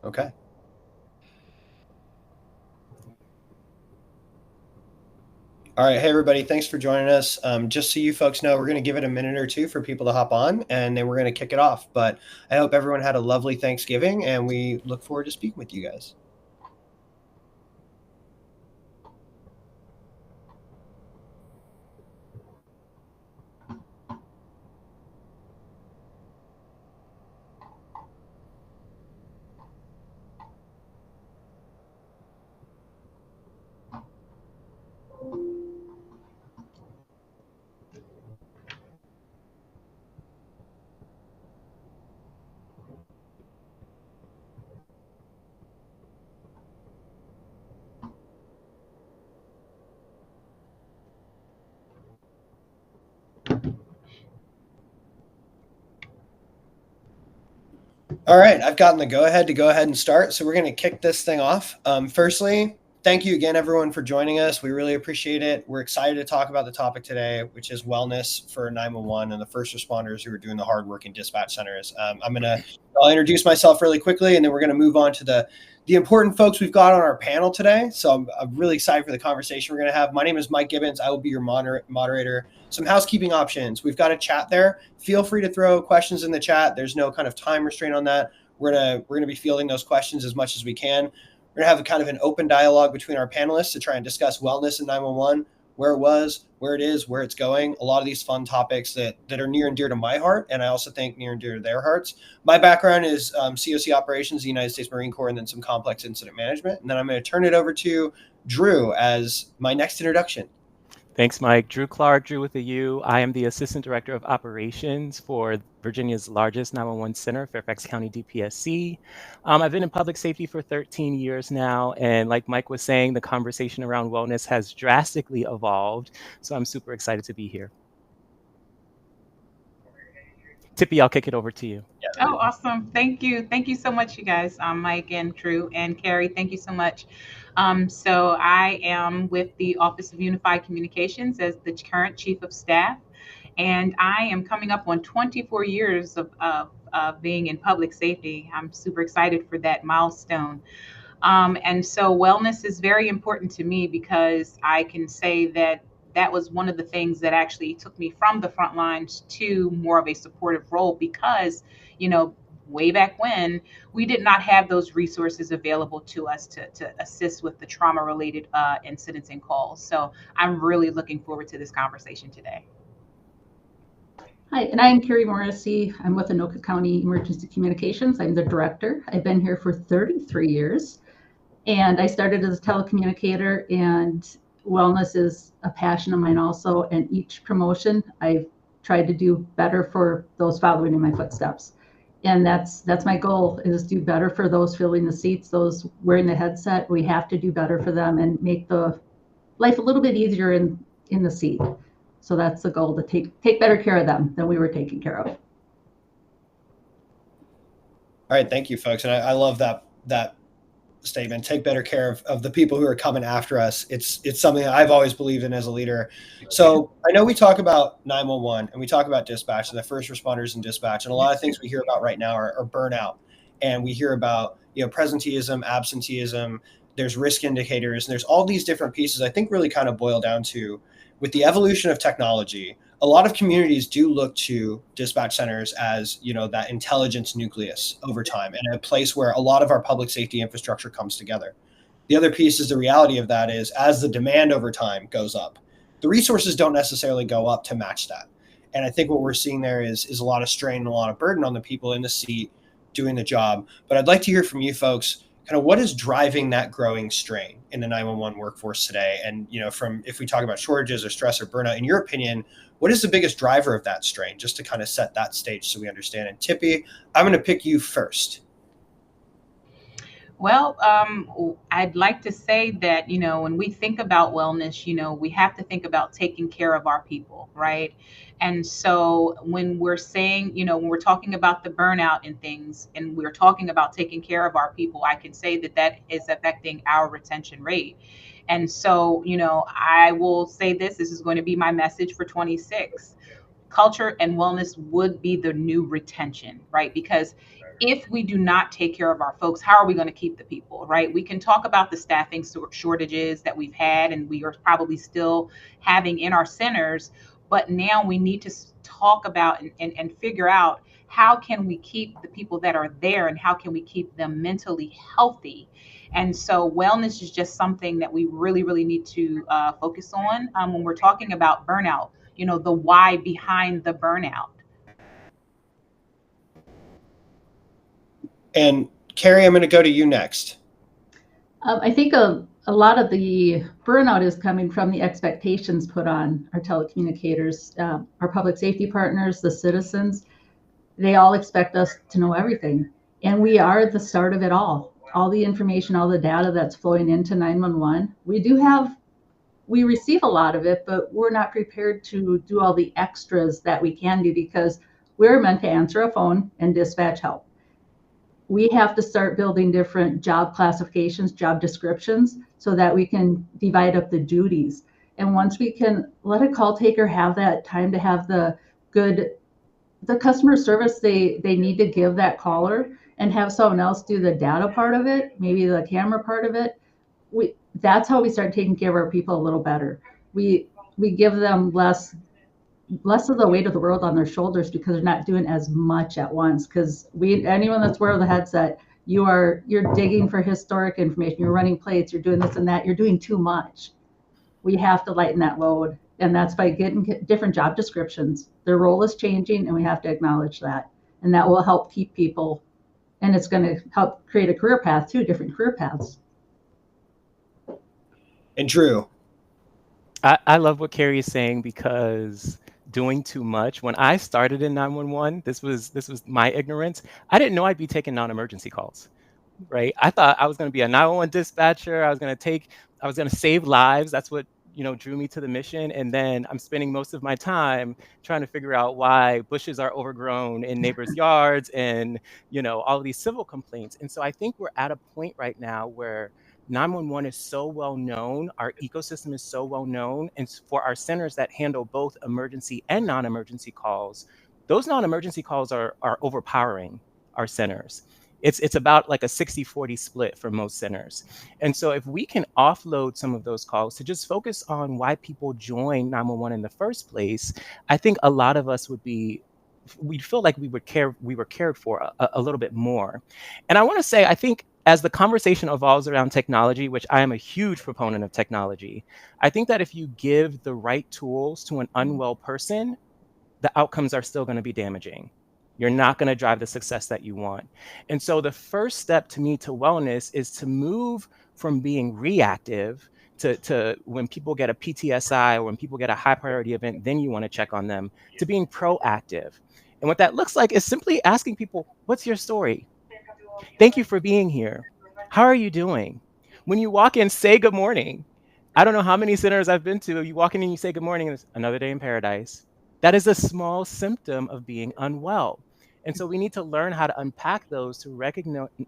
Okay. All right. Hey, everybody. Thanks for joining us. Just so you folks know, we're going to give it a minute or two for people to hop on, and then we're going to kick it off. But I hope everyone had a lovely Thanksgiving, and we look forward to speaking with you guys. All right, I've gotten the go ahead to go ahead and start. So we're going to kick this thing off. Firstly, thank you again, everyone, for joining us. We really appreciate it. We're excited to talk about the topic today, which is wellness for 911 and the first responders who are doing the hard work in dispatch centers. I'll introduce myself really quickly, and then we're going to move on to the important folks we've got on our panel today. So I'm really excited for the conversation we're going to have. My name is Mike Gibbons. I will be your moderator. Some housekeeping options. We've got a chat there. Feel free to throw questions in the chat. There's no kind of time restraint on that. We're gonna be fielding those questions as much as we can. We're gonna have a kind of an open dialogue between our panelists to try and discuss wellness in 911, where it was, where it is, where it's going. A lot of these fun topics that are near and dear to my heart, and I also think near and dear to their hearts. My background is COC operations, the United States Marine Corps, and then some complex incident management. And then I'm going to turn it over to Drew as my next introduction. Thanks, Mike. Drew Clark, Drew with a U. I am the Assistant Director of Operations for Virginia's largest 911 center, Fairfax County DPSC. I've been in public safety for 13 years now, and like Mike was saying, the conversation around wellness has drastically evolved, so I'm super excited to be here. Tippy, I'll kick it over to you. Oh, awesome. Thank you. Thank you so much, you guys, Mike and Drew and Carrie. Thank you so much. So I am with the Office of Unified Communications as the current Chief of Staff, and I am coming up on 24 years of being in public safety. I'm super excited for that milestone. And so wellness is very important to me because I can say that that was one of the things that actually took me from the front lines to more of a supportive role because, way back when we did not have those resources available to us to assist with the trauma related incidents and calls. So I'm really looking forward to this conversation today. Hi, and I'm Carrie Morrissey. I'm with Anoka County Emergency Communications. I'm the director. I've been here for 33 years, and I started as a telecommunicator, and wellness is a passion of mine also. And each promotion, I've tried to do better for those following in my footsteps. And that's my goal, is do better for those filling the seats, those wearing the headset. We have to do better for them and make the life a little bit easier in the seat. So that's the goal, to take better care of them than we were taking care of. All right, thank you, folks. And I love that statement. Take better care of the people who are coming after us. It's something that I've always believed in as a leader. So I know we talk about 911 and we talk about dispatch and the first responders in dispatch, and a lot of things we hear about right now are burnout, and we hear about presenteeism, absenteeism. There's risk indicators, and there's all these different pieces. I think really kind of boil down to, with the evolution of technology, a lot of communities do look to dispatch centers as, that intelligence nucleus over time, and a place where a lot of our public safety infrastructure comes together. The other piece is the reality of that is, as the demand over time goes up, the resources don't necessarily go up to match that. And I think what we're seeing there is a lot of strain and a lot of burden on the people in the seat doing the job. But I'd like to hear from you folks, kind of what is driving that growing strain in the 911 workforce today? And, from, if we talk about shortages or stress or burnout, in your opinion, what is the biggest driver of that strain, just to kind of set that stage so we understand? And Tippy, I'm going to pick you first. Well, I'd like to say that, when we think about wellness, we have to think about taking care of our people, right? And so when we're saying, when we're talking about the burnout and things, and we're talking about taking care of our people, I can say that is affecting our retention rate. And so, I will say this is going to be my message for 26. Culture and wellness would be the new retention, right? Because if we do not take care of our folks, how are we going to keep the people, right? We can talk about the staffing shortages that we've had and we are probably still having in our centers, but now we need to talk about and figure out how can we keep the people that are there and how can we keep them mentally healthy. And so wellness is just something that we really, really need to focus on when we're talking about burnout, the why behind the burnout. And Carrie, I'm going to go to you next. I think a lot of the burnout is coming from the expectations put on our telecommunicators, our public safety partners, the citizens. They all expect us to know everything. And we are the start of it all. All the information, all the data that's flowing into 911. We receive a lot of it, but we're not prepared to do all the extras that we can do because we're meant to answer a phone and dispatch help. We have to start building different job classifications, job descriptions, so that we can divide up the duties. And once we can let a call taker have that time to have the customer service they need to give that caller and have someone else do the data part of it, maybe the camera part of it, that's how we start taking care of our people a little better. We give them less of the weight of the world on their shoulders because they're not doing as much at once. Because anyone that's wearing the headset, you're digging for historic information, you're running plates, you're doing this and that, you're doing too much. We have to lighten that load, and that's by getting different job descriptions. Their role is changing, and we have to acknowledge that, and that will help keep people, and it's going to help create a career path too, different career paths. And Drew. I love what Carrie is saying because doing too much. When I started in 911, this was my ignorance. I didn't know I'd be taking non-emergency calls, right? I thought I was going to be a 911 dispatcher. I was going to save lives. That's what, drew me to the mission. And then I'm spending most of my time trying to figure out why bushes are overgrown in neighbors' yards and, all of these civil complaints. And so I think we're at a point right now where 911 is so well known, our ecosystem is so well known, and for our centers that handle both emergency and non-emergency calls, those non-emergency calls are overpowering our centers. It's about like a 60-40 split for most centers. And so if we can offload some of those calls to just focus on why people join 911 in the first place, I think a lot of us we'd feel like we were cared for a little bit more. And I want to say, I think as the conversation evolves around technology, which I am a huge proponent of technology, I think that if you give the right tools to an unwell person, the outcomes are still going to be damaging. You're not going to drive the success that you want. And so the first step to me to wellness is to move from being reactive to when people get a PTSI or when people get a high priority event, then you want to check on them, to being proactive. And what that looks like is simply asking people, what's your story? Thank you for being here. How are you doing? When you walk in, say good morning. I don't know how many centers I've been to. You walk in and you say good morning, and it's another day in paradise. That is a small symptom of being unwell. And so we need to learn how to unpack those to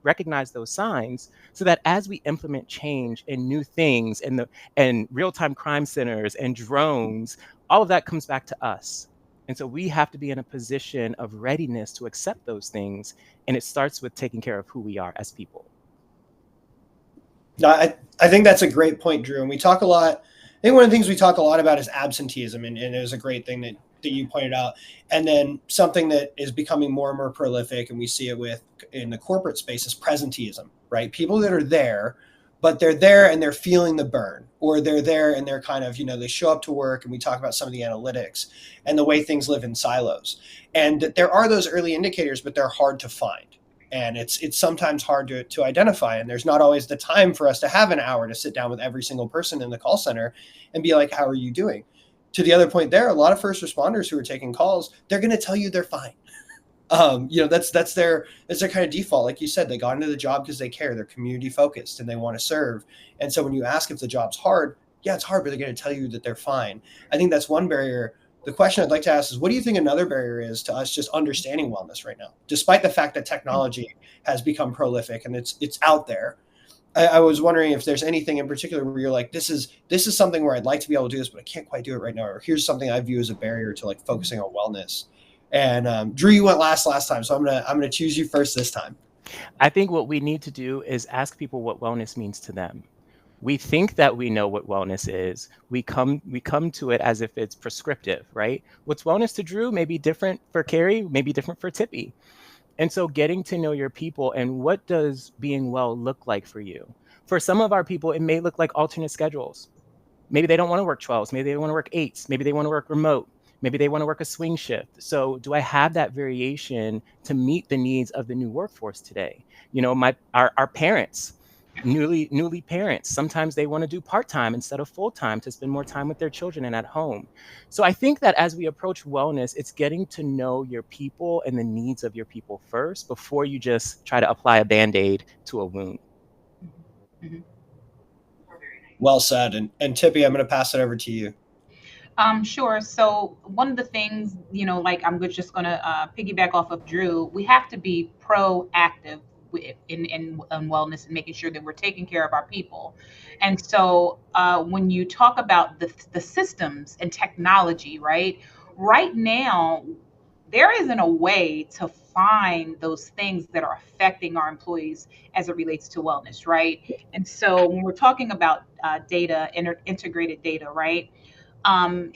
recognize those signs so that as we implement change and new things and real-time crime centers and drones, all of that comes back to us. And so we have to be in a position of readiness to accept those things. And it starts with taking care of who we are as people. No, I think that's a great point, Drew. And we talk a lot. I think one of the things we talk a lot about is absenteeism. And it was a great thing that you pointed out. And then something that is becoming more and more prolific, and we see it in the corporate space, is presenteeism, right? People that are there, but they're there and they're feeling the burn, or they're there and they're kind of, they show up to work, and we talk about some of the analytics and the way things live in silos. And there are those early indicators, but they're hard to find. And it's sometimes hard to identify. And there's not always the time for us to have an hour to sit down with every single person in the call center and be like, how are you doing? To the other point there, a lot of first responders who are taking calls, they're going to tell you they're fine. That's their kind of default. Like you said, they got into the job because they care. They're community focused and they want to serve. And so when you ask if the job's hard, yeah, it's hard, but they're going to tell you that they're fine. I think that's one barrier. The question I'd like to ask is, what do you think another barrier is to us just understanding wellness right now, despite the fact that technology has become prolific and it's out there? I was wondering if there's anything in particular where you're like, this is something where I'd like to be able to do this, but I can't quite do it right now. Or here's something I view as a barrier to like focusing on wellness. And Drew, you went last time, so I'm gonna choose you first this time. I think what we need to do is ask people what wellness means to them. We think that we know what wellness is. We come to it as if it's prescriptive, right? What's wellness to Drew may be different for Carrie, may be different for Tippy. And so getting to know your people and what does being well look like for you? For some of our people, it may look like alternate schedules. Maybe they don't want to work 12s. Maybe they want to work 8s. Maybe they want to work remote. Maybe they want to work a swing shift. So do I have that variation to meet the needs of the new workforce today? You know, our parents, newly parents, sometimes they want to do part-time instead of full-time to spend more time with their children and at home. So I think that as we approach wellness, it's getting to know your people and the needs of your people first before you just try to apply a Band-Aid to a wound. Mhm. Well said. And Tippy, I'm going to pass it over to you. Sure. So one of the things, like I'm just going to piggyback off of Drew, we have to be proactive in wellness and making sure that we're taking care of our people. And so when you talk about the systems and technology, right now, there isn't a way to find those things that are affecting our employees as it relates to wellness, right? And so when we're talking about data, integrated data, right? Um,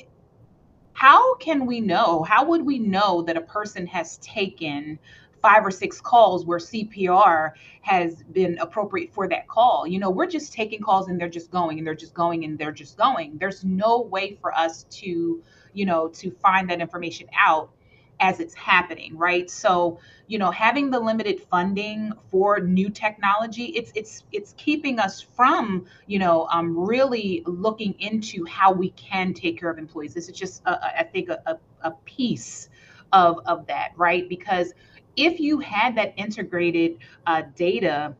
how would we know that a person has taken 5 or 6 calls where CPR has been appropriate for that call? We're just taking calls and they're just going and they're just going and they're just going. There's no way for us to find that information out as it's happening, right? So, having the limited funding for new technology, it's keeping us from really looking into how we can take care of employees. This is just, I think, a piece of that, right? Because if you had that integrated data,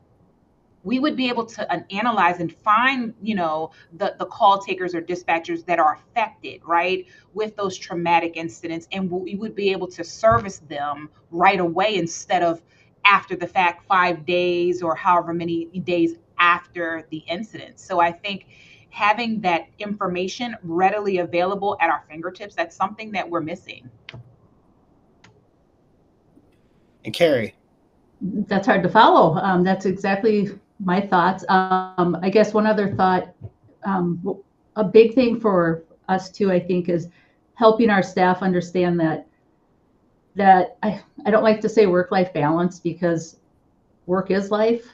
we would be able to analyze and find, the call takers or dispatchers that are affected, right, with those traumatic incidents, and we would be able to service them right away instead of after the fact, 5 days or however many days after the incident. So I think having that information readily available at our fingertips, that's something that we're missing. And Carrie. That's hard to follow. That's exactly my thoughts. I guess one other thought, a big thing for us too, I think, is helping our staff understand that I don't like to say work-life balance, because work is life.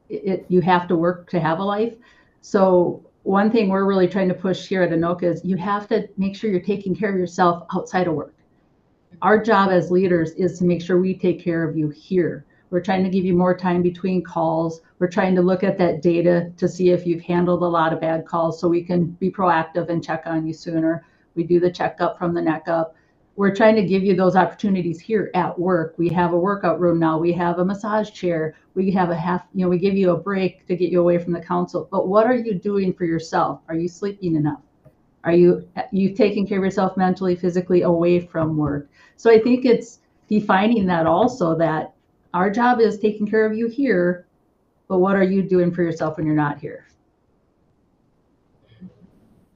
You have to work to have a life. So one thing we're really trying to push here at Anoka is you have to make sure you're taking care of yourself outside of work. Our job as leaders is to make sure we take care of you here. We're trying to give you more time between calls. We're trying to look at that data to see if you've handled a lot of bad calls so we can be proactive and check on you sooner. We do the checkup from the neck up. We're trying to give you those opportunities here at work. We have a workout room now. We have a massage chair. We have we give you a break to get you away from the council. But what are you doing for yourself? Are you sleeping enough? Are you taking care of yourself mentally, physically away from work? So I think it's defining that also, that our job is taking care of you here, but what are you doing for yourself when you're not here?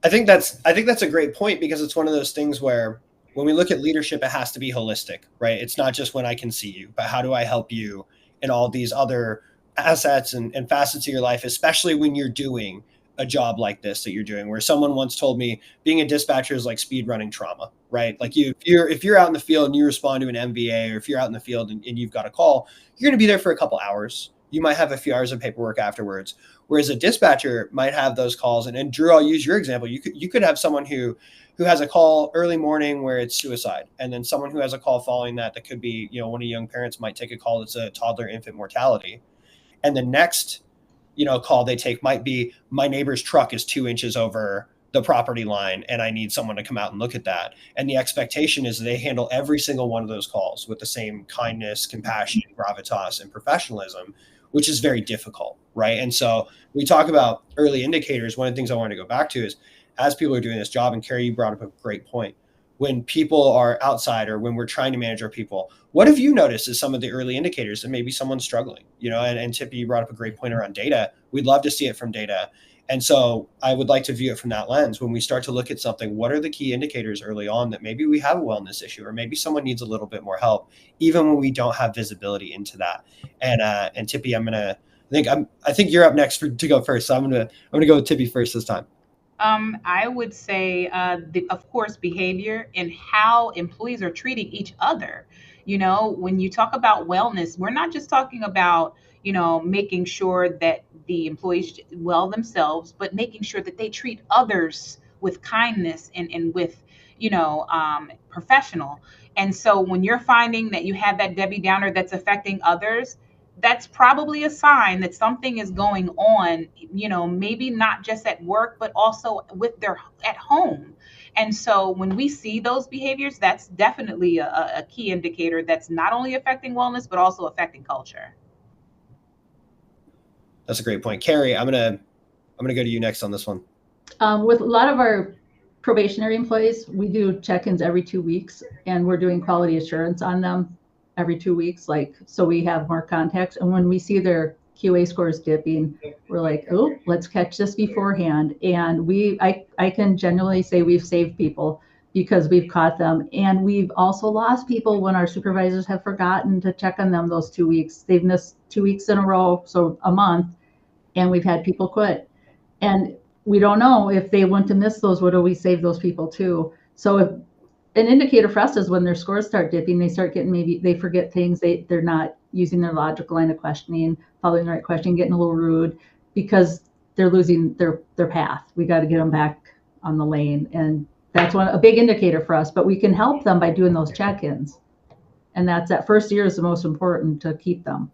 I think that's a great point, because it's one of those things where when we look at leadership, it has to be holistic, right? It's not just when I can see you, but how do I help you in all these other assets and facets of your life, especially when you're doing a job like this that you're doing, where someone once told me being a dispatcher is like speed running trauma, right? Like if you're out in the field and you respond to an MVA, or if you're out in the field and you've got a call, you're going to be there for a couple hours. You might have a few hours of paperwork afterwards. Whereas a dispatcher might have those calls. And Drew, I'll use your example. You could have someone who has a call early morning where it's suicide, and then someone who has a call following that could be, one of young parents might take a call that's a toddler infant mortality. And the next call they take might be, my neighbor's truck is 2 inches over the property line and I need someone to come out and look at that. And the expectation is they handle every single one of those calls with the same kindness, compassion, gravitas, and professionalism, which is very difficult, right? And so we talk about early indicators. One of the things I wanted to go back to is, as people are doing this job, and Carrie, you brought up a great point, when people are outside or when we're trying to manage our people? What have you noticed as some of the early indicators that maybe someone's struggling? And Tippy, you brought up a great point around data. We'd love to see it from data. And so I would like to view it from that lens. When we start to look at something, what are the key indicators early on that maybe we have a wellness issue, or maybe someone needs a little bit more help, even when we don't have visibility into that? And Tippy, I think you're up next to go first. So I'm gonna go with Tippy first this time. I would say, of course, behavior and how employees are treating each other. When you talk about wellness, we're not just talking about, making sure that the employees well themselves, but making sure that they treat others with kindness and with, professional. And so when you're finding that you have that Debbie Downer that's affecting others, that's probably a sign that something is going on, maybe not just at work, but also at home. And so when we see those behaviors, that's definitely a key indicator that's not only affecting wellness, but also affecting culture. That's a great point. Carrie, I'm gonna go to you next on this one. With a lot of our probationary employees, we do check-ins every 2 weeks, and we're doing quality assurance on them every 2 weeks, so we have more contacts. And when we see their QA scores dipping, we're like, oh, let's catch this beforehand. And I can genuinely say we've saved people because we've caught them. And we've also lost people when our supervisors have forgotten to check on them those 2 weeks. They've missed 2 weeks in a row, so a month, and we've had people quit. And we don't know if they want to miss those, what do we save those people too? So if an indicator for us is when their scores start dipping, they start getting, maybe they forget things, they're not using their logical line of questioning, following the right question, getting a little rude because they're losing their path. We got to get them back on the lane. And that's a big indicator for us, but we can help them by doing those check-ins. And that first year is the most important to keep them.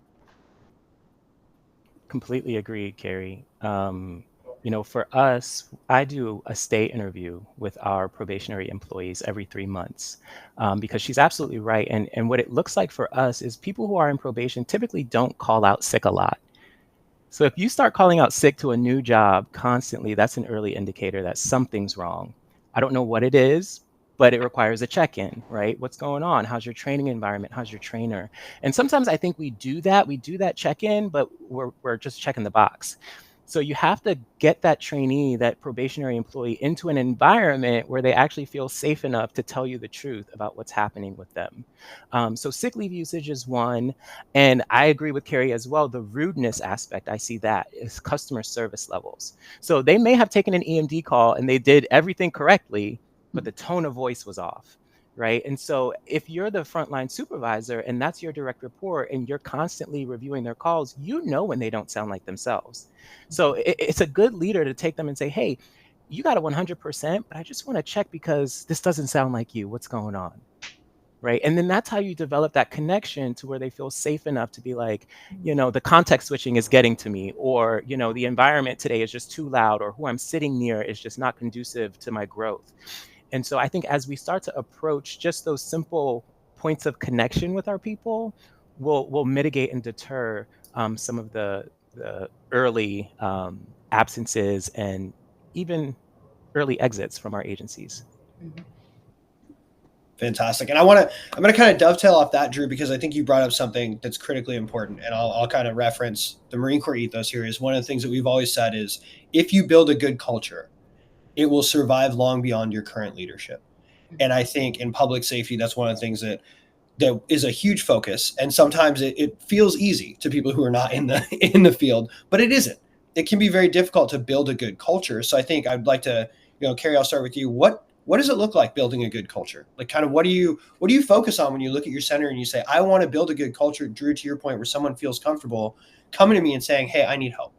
Completely agreed, Carrie. For us, I do a stay interview with our probationary employees every 3 months because she's absolutely right. And what it looks like for us is people who are in probation typically don't call out sick a lot. So if you start calling out sick to a new job constantly, that's an early indicator that something's wrong. I don't know what it is, but it requires a check-in, right? What's going on? How's your training environment? How's your trainer? And sometimes I think we do that check-in, but we're just checking the box. So you have to get that trainee, that probationary employee, into an environment where they actually feel safe enough to tell you the truth about what's happening with them. So sick leave usage is one. And I agree with Carrie as well. The rudeness aspect, I see that is customer service levels. So they may have taken an EMD call and they did everything correctly, but the tone of voice was off. Right. And so if you're the frontline supervisor and that's your direct report and you're constantly reviewing their calls, when they don't sound like themselves. So it's a good leader to take them and say, hey, you got a 100%, but I just want to check because this doesn't sound like you. What's going on? Right. And then that's how you develop that connection to where they feel safe enough to be like, the context switching is getting to me, or, the environment today is just too loud, or who I'm sitting near is just not conducive to my growth. And so I think as we start to approach just those simple points of connection with our people, we'll mitigate and deter some of the early absences and even early exits from our agencies. Fantastic. And I'm going to kind of dovetail off that, Drew, because I think you brought up something that's critically important. And I'll kind of reference the Marine Corps ethos here. Is one of the things that we've always said is if you build a good culture, it will survive long beyond your current leadership. And I think in public safety, that's one of the things that is a huge focus. And sometimes it feels easy to people who are not in the field, but it isn't. It can be very difficult to build a good culture. So I think I'd like to, Carrie, I'll start with you. What does it look like building a good culture? Like kind of what do you focus on when you look at your center and you say, I want to build a good culture, Drew, to your point, where someone feels comfortable coming to me and saying, hey, I need help.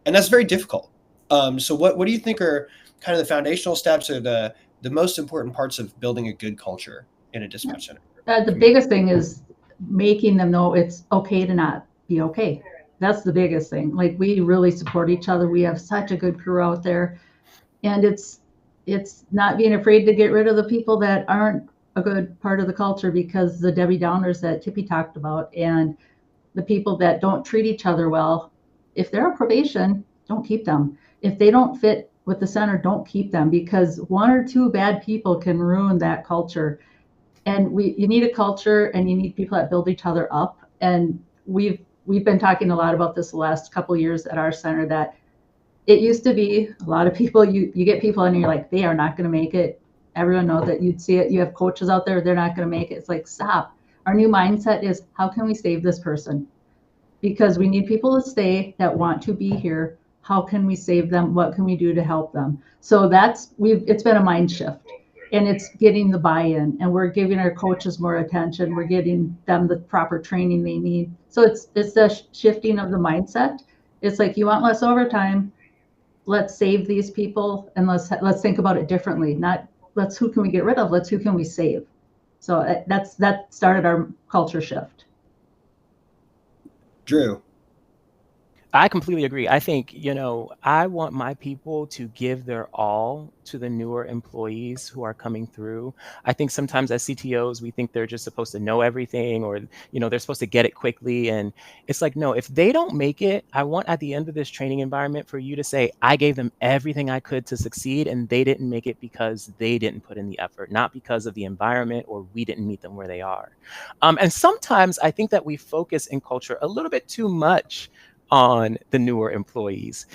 And that's very difficult. So what do you think are kind of the foundational steps or the most important parts of building a good culture in a dispatch center? The biggest thing is making them know it's okay to not be okay. That's the biggest thing. Like, we really support each other. We have such a good crew out there, and it's not being afraid to get rid of the people that aren't a good part of the culture, because the Debbie Downers that Tippy talked about and the people that don't treat each other well, if they're on probation, don't keep them. If they don't fit with the center, don't keep them, because one or two bad people can ruin that culture. And you need a culture, and you need people that build each other up. And we've been talking a lot about this the last couple of years at our center, that it used to be a lot of people, you get people and you're like, they are not going to make it. Everyone knows that. You'd see it. You have coaches out there, they're not going to make it. It's like, stop. Our new mindset is, how can we save this person? Because we need people to stay that want to be here. How can we save them? What can we do to help them? So it's been a mind shift, and it's getting the buy-in, and we're giving our coaches more attention. We're getting them the proper training they need. So it's the shifting of the mindset. It's like, you want less overtime, let's save these people, and let's think about it differently. Not who can we get rid of, who can we save. So that started our culture shift. Drew. I completely agree. I think, I want my people to give their all to the newer employees who are coming through. I think sometimes as CTOs, we think they're just supposed to know everything, or, they're supposed to get it quickly. And it's like, no, if they don't make it, I want at the end of this training environment for you to say, I gave them everything I could to succeed, and they didn't make it because they didn't put in the effort, not because of the environment or we didn't meet them where they are. And sometimes I think that we focus in culture a little bit too much on the newer employees.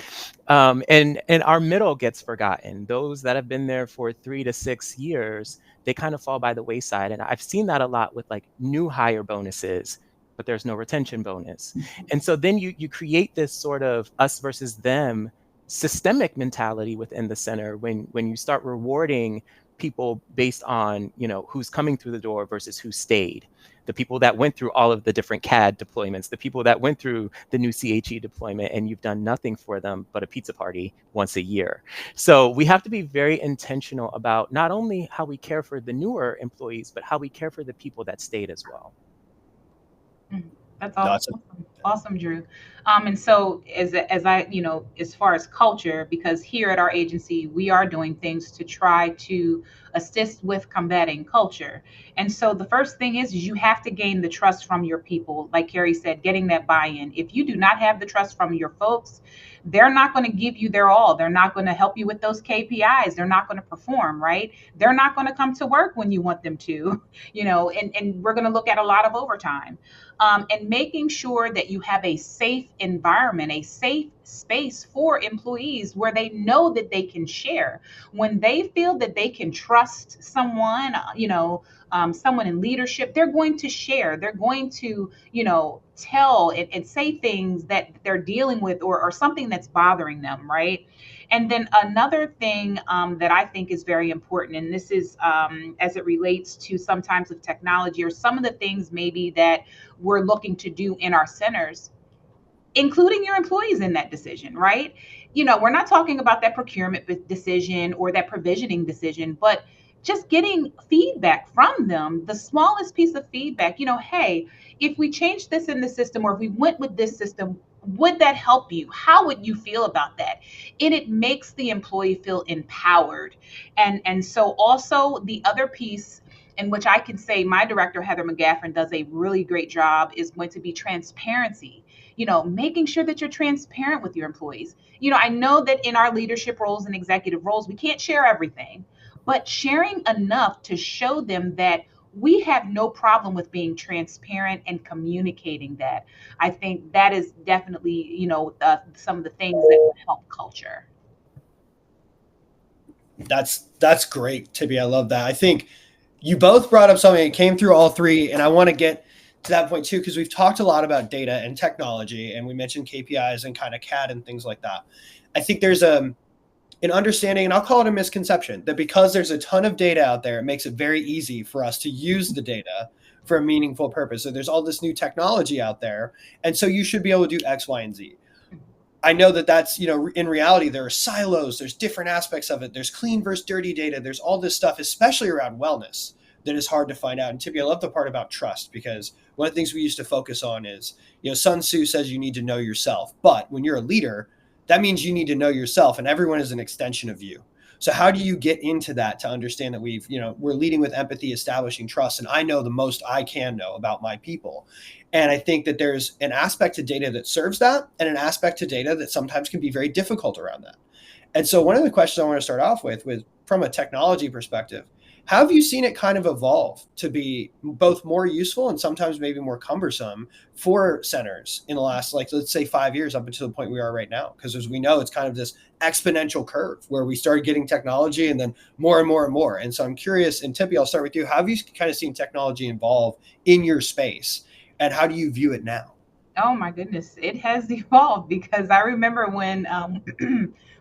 And our middle gets forgotten. Those that have been there for 3 to 6 years, they kind of fall by the wayside. And I've seen that a lot with like new hire bonuses, but there's no retention bonus. And so then you create this sort of us versus them systemic mentality within the center when you start rewarding people based on, who's coming through the door versus who stayed. The people that went through all of the different CAD deployments, the people that went through the new CHE deployment, and you've done nothing for them but a pizza party once a year. So we have to be very intentional about not only how we care for the newer employees, but how we care for the people that stayed as well. That's awesome. Awesome, Drew. And so as I, as far as culture, because here at our agency, we are doing things to try to assist with combating culture. And so the first thing is you have to gain the trust from your people. Like Carrie said, getting that buy-in. If you do not have the trust from your folks, they're not going to give you their all. They're not going to help you with those KPIs. They're not going to perform, right? They're not going to come to work when you want them to, and we're going to look at a lot of overtime. And making sure that you have a safe environment, a safe space for employees where they know that they can share. When they feel that they can trust someone, someone in leadership, they're going to share. They're going to, tell and say things that they're dealing with or something that's bothering them, right? And then another thing that I think is very important, and this is as it relates to sometimes with technology or some of the things maybe that we're looking to do in our centers, including your employees in that decision, right? We're not talking about that procurement decision or that provisioning decision, but just getting feedback from them, the smallest piece of feedback, hey, if we change this in the system, or if we went with this system, would that help you? How would you feel about that? And it makes the employee feel empowered. And so also the other piece in which I can say my director, Heather McGaffin, does a really great job is going to be transparency. Making sure that you're transparent with your employees. I know that in our leadership roles and executive roles, we can't share everything, but sharing enough to show them that we have no problem with being transparent and communicating that. I think that is definitely, some of the things that would help culture. That's great, Tibby. I love that. I think you both brought up something that came through all three, and I want to get to that point too, because we've talked a lot about data and technology, and we mentioned KPIs and kind of CAD and things like that. I think there's an understanding, and I'll call it a misconception, that because there's a ton of data out there, it makes it very easy for us to use the data for a meaningful purpose. So there's all this new technology out there, and so you should be able to do X, Y, and Z. I know that that's, in reality, there are silos, there's different aspects of it. There's clean versus dirty data. There's all this stuff, especially around wellness, that is hard to find out. And Tibby, I love the part about trust, because one of the things we used to focus on is, Sun Tzu says you need to know yourself. But when you're a leader, that means you need to know yourself, and everyone is an extension of you. So how do you get into that to understand that we're leading with empathy, establishing trust, and I know the most I can know about my people. And I think that there's an aspect to data that serves that, and an aspect to data that sometimes can be very difficult around that. And so one of the questions I want to start off with from a technology perspective, how have you seen it kind of evolve to be both more useful and sometimes maybe more cumbersome for centers in the last, like, let's say 5 years up until the point we are right now? Because as we know, it's kind of this exponential curve where we started getting technology and then more and more and more. And so I'm curious, and Tippy, I'll start with you. How have you kind of seen technology evolve in your space, and how do you view it now? Oh my goodness, it has evolved, because I remember when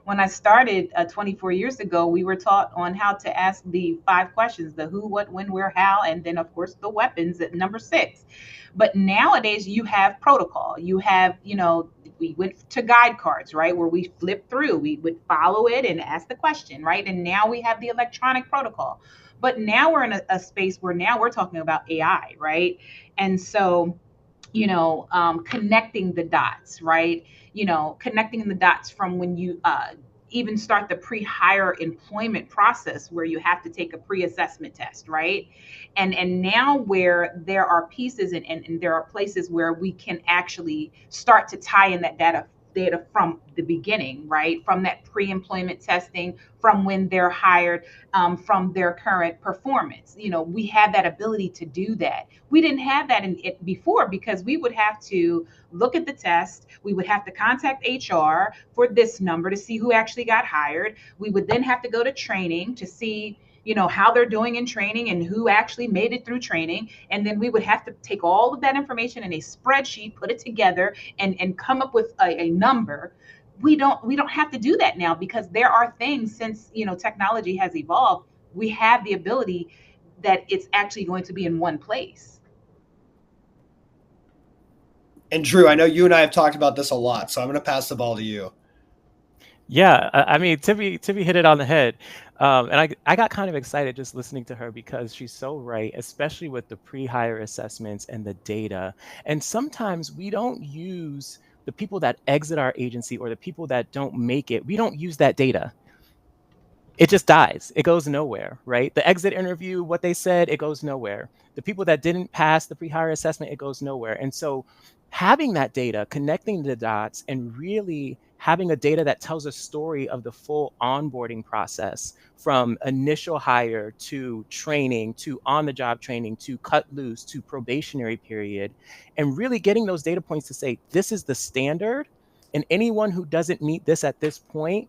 when I started 24 years ago, we were taught on how to ask the 5 questions: the who, what, when, where, how, and then of course the weapons at number 6. But nowadays you have protocol. You have, we went to guide cards, right, where we flip through, we would follow it and ask the question, right? And now we have the electronic protocol. But now we're in a space where now we're talking about AI, right? And so connecting the dots, right? Connecting the dots from when you even start the pre-hire employment process, where you have to take a pre-assessment test, right? And now where there are pieces and there are places where we can actually start to tie in that data from the beginning, right? From that pre-employment testing, from when they're hired, from their current performance. We have that ability to do that. We didn't have that in it before, because we would have to look at the test. We would have to contact HR for this number to see who actually got hired. We would then have to go to training to see how they're doing in training and who actually made it through training. And then we would have to take all of that information in a spreadsheet, put it together, and come up with a number. We don't have to do that now, because there are things, since technology has evolved, we have the ability that it's actually going to be in one place. And Drew, I know you and I have talked about this a lot, so I'm going to pass the ball to you. Yeah, I mean, Tippy hit it on the head. And I got kind of excited just listening to her, because she's so right, especially with the pre-hire assessments and the data. And sometimes we don't use the people that exit our agency, or the people that don't make it, we don't use that data. It just dies. It goes nowhere, right? The exit interview, what they said, it goes nowhere. The people that didn't pass the pre-hire assessment, it goes nowhere. And so having that data, connecting the dots, and really having a data that tells a story of the full onboarding process, from initial hire to training to on-the-job training to cut loose to probationary period, and really getting those data points to say, this is the standard, and anyone who doesn't meet this at this point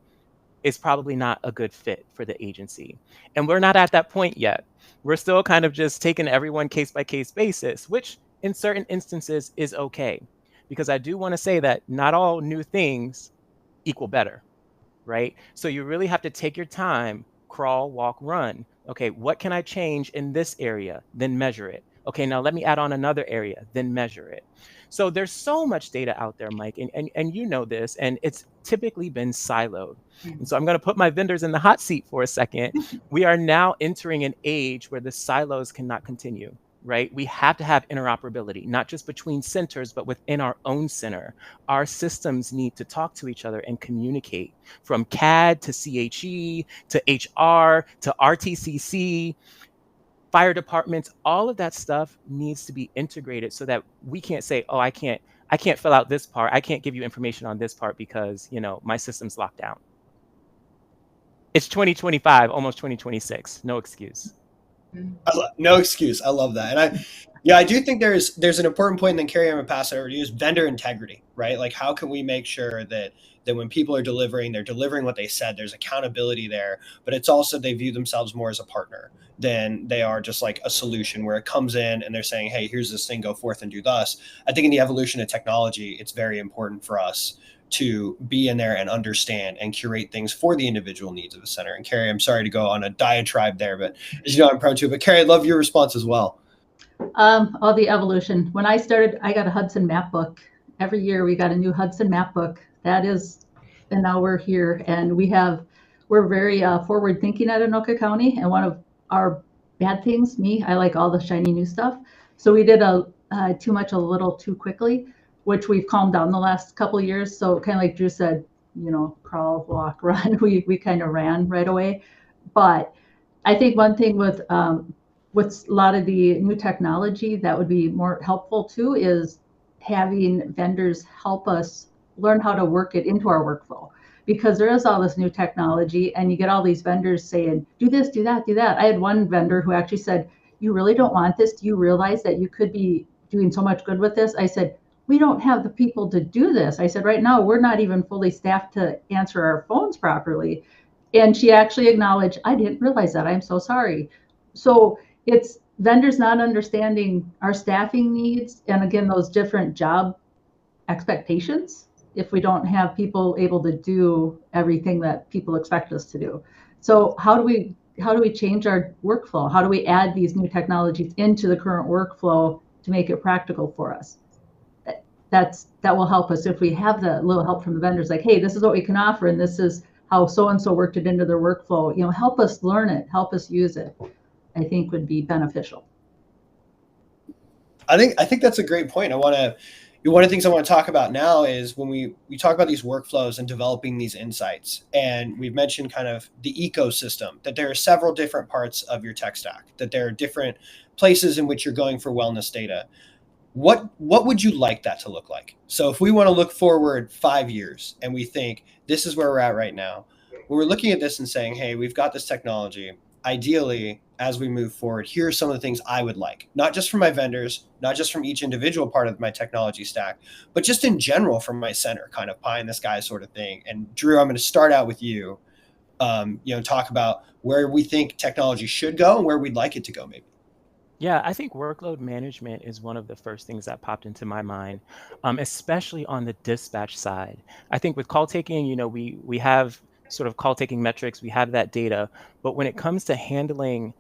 is probably not a good fit for the agency. And we're not at that point yet. We're still kind of just taking everyone case by case basis, which in certain instances is okay. Because I do want to say that not all new things equal better, right? So you really have to take your time, crawl, walk, run. Okay, what can I change in this area? Then measure it. Okay, now let me add on another area, then measure it. So there's so much data out there, Mike, and you know this, and it's typically been siloed. And so I'm going to put my vendors in the hot seat for a second. We are now entering an age where the silos cannot continue, right? We have to have interoperability, not just between centers, but within our own center. Our systems need to talk to each other and communicate, from CAD to CHE to HR to RTCC, fire departments. All of that stuff needs to be integrated, so that we can't say, oh, I can't fill out this part. I can't give you information on this part because, my system's locked down. It's 2025, almost 2026. No excuse. No excuse. I love that. And I do think there's an important point, and then Carrie, I'm going to pass it over to you, is vendor integrity, right? Like, how can we make sure that when people are delivering, they're delivering what they said? There's accountability there, but it's also, they view themselves more as a partner than they are just like a solution where it comes in and they're saying, hey, here's this thing, go forth and do thus. I think in the evolution of technology, it's very important for us to be in there and understand and curate things for the individual needs of a center. And Carrie, I'm sorry to go on a diatribe there, but as you know, I'm prone to. But Carrie, I'd love your response as well. All the evolution. When I started, I got a Hudson map book. Every year we got a new Hudson map book. And now we're here, and we're very forward thinking at Anoka County. And one of our bad things, I like all the shiny new stuff. So we did too much a little too quickly, which we've calmed down the last couple of years. So kind of like Drew said, crawl, walk, run. We kind of ran right away. But I think one thing with a lot of the new technology that would be more helpful too is having vendors help us learn how to work it into our workflow. because there is all this new technology, and you get all these vendors saying, do this, do that, do that. I had one vendor who actually said, you really don't want this? Do you realize that you could be doing so much good with this? I said, we don't have the people to do this. I said, right now, we're not even fully staffed to answer our phones properly. And she actually acknowledged, I didn't realize that. I'm so sorry. So it's vendors not understanding our staffing needs, and again, those different job expectations if we don't have people able to do everything that people expect us to do. So how do we change our workflow? How do we add these new technologies into the current workflow to make it practical for us? That will help us if we have the little help from the vendors, like, hey, this is what we can offer, and this is how so-and-so worked it into their workflow. Help us learn it, help us use it, I think would be beneficial. I think that's a great point. One of the things I want to talk about now is when we talk about these workflows and developing these insights, and we've mentioned kind of the ecosystem, that there are several different parts of your tech stack, that there are different places in which you're going for wellness data. What would you like that to look like? So if we want to look forward 5 years and we think this is where we're at right now, when we're looking at this and saying, hey, we've got this technology, ideally, as we move forward, here are some of the things I would like, not just from my vendors, not just from each individual part of my technology stack, but just in general from my center, kind of pie in the sky sort of thing. And Drew, I'm going to start out with you, talk about where we think technology should go and where we'd like it to go, maybe. Yeah, I think workload management is one of the first things that popped into my mind, especially on the dispatch side. I think with call taking, we have sort of call taking metrics, we have that data, but when it comes to handling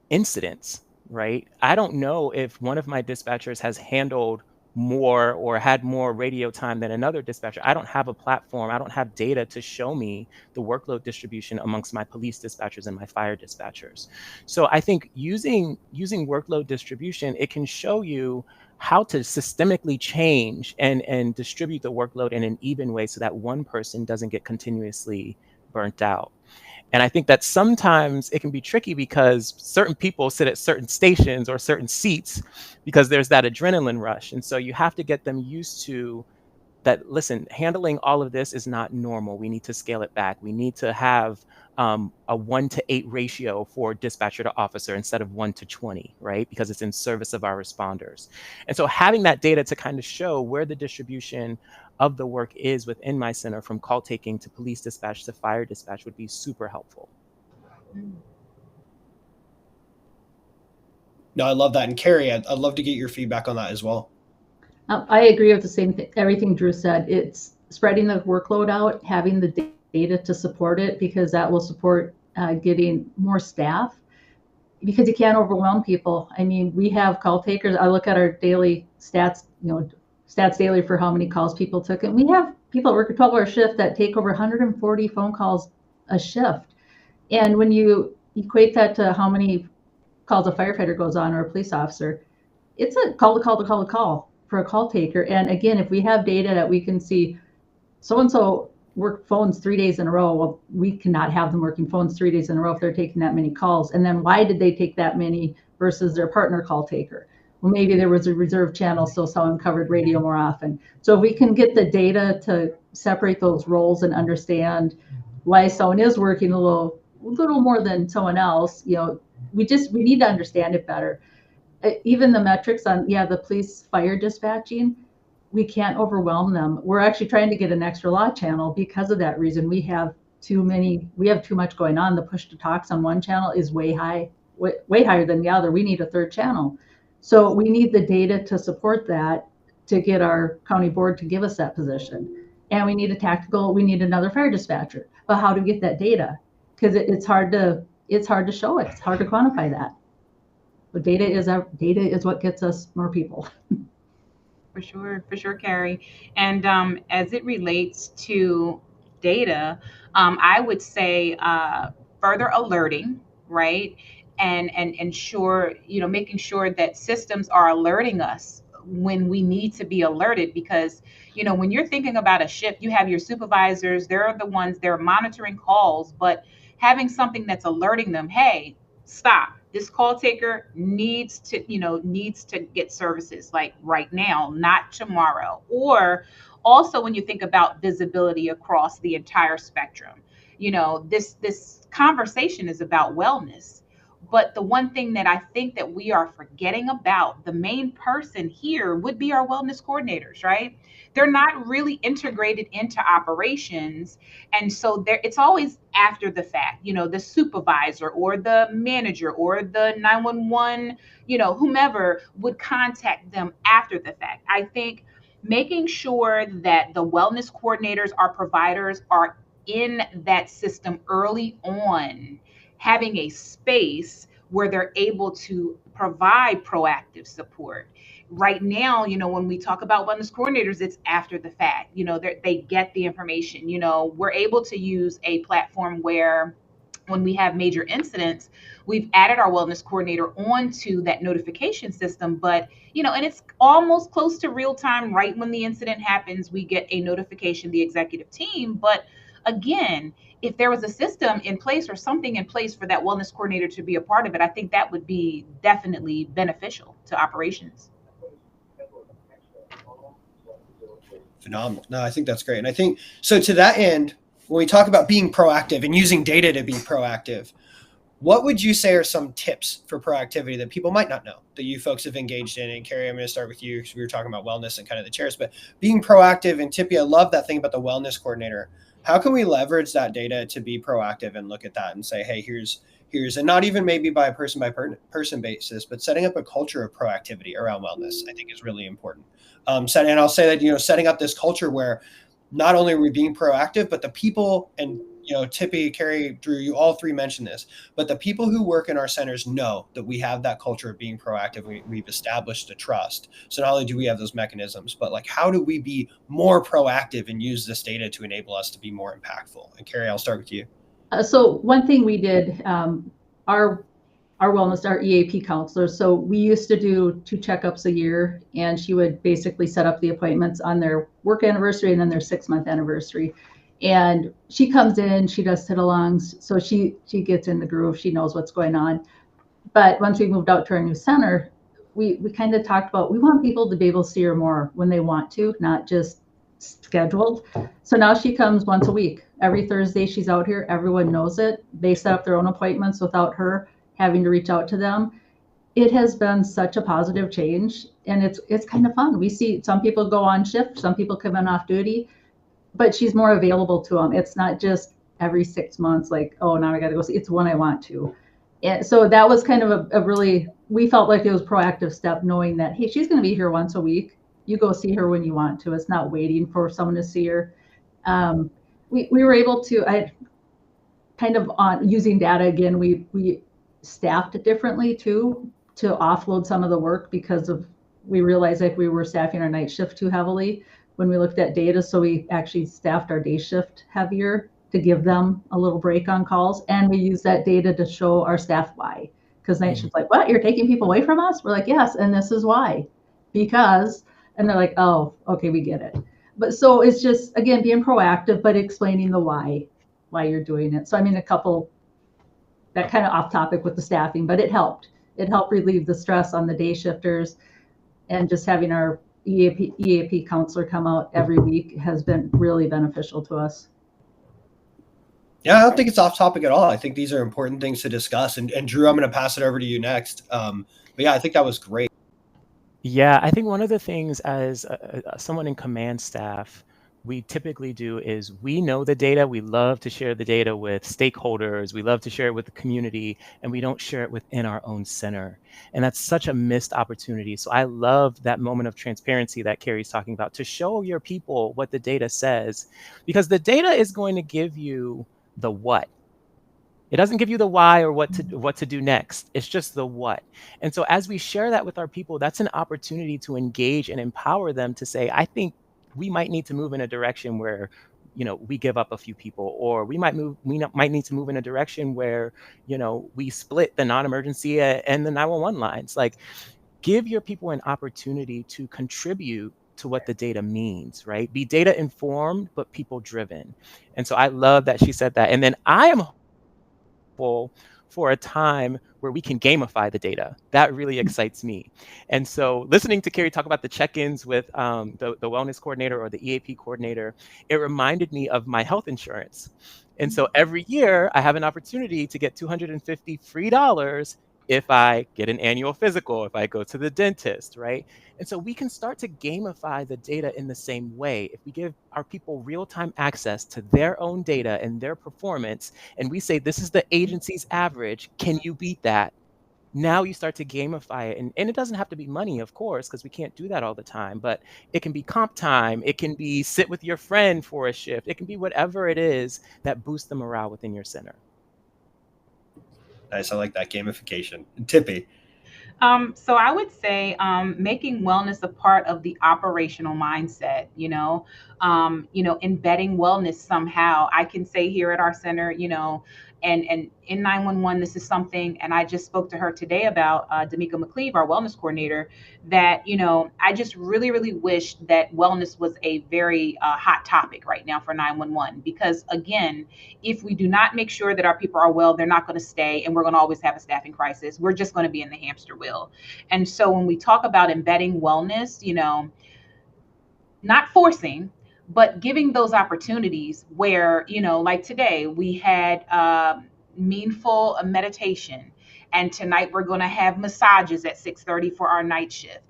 incidents, right? I don't know if one of my dispatchers has handled more or had more radio time than another dispatcher. I don't have a platform. I don't have data to show me the workload distribution amongst my police dispatchers and my fire dispatchers. So I think using workload distribution, it can show you how to systemically change and distribute the workload in an even way so that one person doesn't get continuously burnt out. And I think that sometimes it can be tricky because certain people sit at certain stations or certain seats because there's that adrenaline rush. And so you have to get them used to that, listen, handling all of this is not normal. We need to scale it back. We need to have a 1-to-8 ratio for dispatcher to officer instead of 1-to-20, right? Because it's in service of our responders. And so having that data to kind of show where the distribution of the work is within my center, from call taking to police dispatch to fire dispatch, would be super helpful. No, I love that. And Carrie, I'd love to get your feedback on that as well. I agree with the same thing, everything Drew said. It's spreading the workload out, having the data to support it, because that will support getting more staff, because you can't overwhelm people. I mean, we have call takers. I look at our daily stats, stats daily for how many calls people took. And we have people that work a 12-hour shift that take over 140 phone calls a shift. And when you equate that to how many calls a firefighter goes on or a police officer, it's a call for a call taker. And again, if we have data that we can see so-and-so work phones 3 days in a row, well, we cannot have them working phones 3 days in a row if they're taking that many calls. And then why did they take that many versus their partner call taker? Well, maybe there was a reserve channel, so someone covered radio more often. So if we can get the data to separate those roles and understand why someone is working a little more than someone else, we need to understand it better. Even the metrics on, the police fire dispatching, we can't overwhelm them. We're actually trying to get an extra law channel because of that reason. We have too much going on. The push to talks on one channel is way higher than the other. We need a third channel. So we need the data to support that, to get our county board to give us that position. And we need we need another fire dispatcher. But how do we get that data? Because it's hard to show it. It's hard to quantify that. But data is what gets us more people. For sure, Carrie. And as it relates to data, I would say further alerting, right? And ensure, making sure that systems are alerting us when we need to be alerted, because, when you're thinking about a shift, you have your supervisors, they're the ones, they're monitoring calls, but having something that's alerting them, hey, stop. This call taker needs to get services like right now, not tomorrow. Or also when you think about visibility across the entire spectrum, this conversation is about wellness. But the one thing that I think that we are forgetting about, the main person here would be our wellness coordinators, right? They're not really integrated into operations. And so it's always after the fact, the supervisor or the manager or the 911, whomever would contact them after the fact. I think making sure that the wellness coordinators, our providers, are in that system early on, having a space where they're able to provide proactive support. Right now, when we talk about wellness coordinators, it's after the fact. They get the information. We're able to use a platform where when we have major incidents, we've added our wellness coordinator onto that notification system. But, and it's almost close to real time. Right when the incident happens, we get a notification, the executive team. But again, if there was a system in place or something in place for that wellness coordinator to be a part of it, I think that would be definitely beneficial to operations. Phenomenal. No, I think that's great. And I think, so to that end, when we talk about being proactive and using data to be proactive, what would you say are some tips for proactivity that people might not know that you folks have engaged in? And Carrie, I'm going to start with you because we were talking about wellness and kind of the chairs, but being proactive. And Tippy, I love that thing about the wellness coordinator. How can we leverage that data to be proactive and look at that and say, hey, here's, and not even maybe by person basis, but setting up a culture of proactivity around wellness, I think is really important. And I'll say that, setting up this culture where not only are we being proactive, but the people, and Tippy, Carrie, Drew, you all three mentioned this, but the people who work in our centers know that we have that culture of being proactive. We've established a trust. So not only do we have those mechanisms, but like, how do we be more proactive and use this data to enable us to be more impactful? And Carrie, I'll start with you. So one thing we did, our wellness, our EAP counselor. So we used to do 2 checkups a year, and she would basically set up the appointments on their work anniversary and then their 6-month anniversary. And she comes in, she does sit-alongs, so she gets in the groove, she knows what's going on. But once we moved out to our new center, we kind of talked about, we want people to be able to see her more when they want to, not just scheduled. So now she comes once a week. Every Thursday she's out here, everyone knows it. They set up their own appointments without her having to reach out to them. It has been such a positive change, and it's kind of fun. We see some people go on shift, some people come in off duty, but she's more available to them. It's not just every 6 months, like, oh, now I got to go see. It's when I want to. And so that was kind of a really, we felt like it was a proactive step, knowing that, hey, she's going to be here once a week. You go see her when you want to. It's not waiting for someone to see her. We were able to, I kind of on using data again, we staffed it differently too, to offload some of the work, because we realized like we were staffing our night shift too heavily when we looked at data. So we actually staffed our day shift heavier to give them a little break on calls. And we use that data to show our staff why. Because night shift's like, what? You're taking people away from us? We're like, yes, and this is why. Because, and they're like, oh, okay, we get it. But so it's just, again, being proactive, but explaining the why you're doing it. So I mean, a couple, that kind of off topic with the staffing, but it helped. It helped relieve the stress on the day shifters, and just having our EAP counselor come out every week has been really beneficial to us. Yeah, I don't think it's off topic at all. I think these are important things to discuss. And Drew, I'm going to pass it over to you next. But yeah, I think that was great. Yeah, I think one of the things as someone in command staff, we typically do is we know the data. We love to share the data with stakeholders. We love to share it with the community, and we don't share it within our own center. And that's such a missed opportunity. So I love that moment of transparency that Carrie's talking about, to show your people what the data says, because the data is going to give you the what. It doesn't give you the why or what to do next. It's just the what. And so as we share that with our people, that's an opportunity to engage and empower them to say, I think we might need to move in a direction where, we give up a few people, or we might need to move in a direction where, we split the non-emergency and the 911 lines. Like, give your people an opportunity to contribute to what the data means, right? Be data informed, but people driven. And so I love that she said that. And then I am for a time where we can gamify the data. That really excites me. And so listening to Carrie talk about the check-ins with the wellness coordinator or the EAP coordinator, it reminded me of my health insurance. And so every year I have an opportunity to get $250 free if I get an annual physical, if I go to the dentist, right? And so we can start to gamify the data in the same way. If we give our people real-time access to their own data and their performance, and we say, this is the agency's average, can you beat that? Now you start to gamify it. And it doesn't have to be money, of course, because we can't do that all the time, but it can be comp time. It can be sit with your friend for a shift. It can be whatever it is that boosts the morale within your center. Nice. I like that gamification. Tippy. So I would say making wellness a part of the operational mindset, embedding wellness somehow. I can say here at our center, and in 911, this is something, and I just spoke to her today about D'Amica McCleve, our wellness coordinator, that, I just really, really wish that wellness was a very hot topic right now for 911, because again, if we do not make sure that our people are well, they're not going to stay, and we're going to always have a staffing crisis. We're just going to be in the hamster wheel. And so when we talk about embedding wellness, not forcing, but giving those opportunities where, like today we had meaningful meditation, and tonight we're going to have massages at 6:30 for our night shift.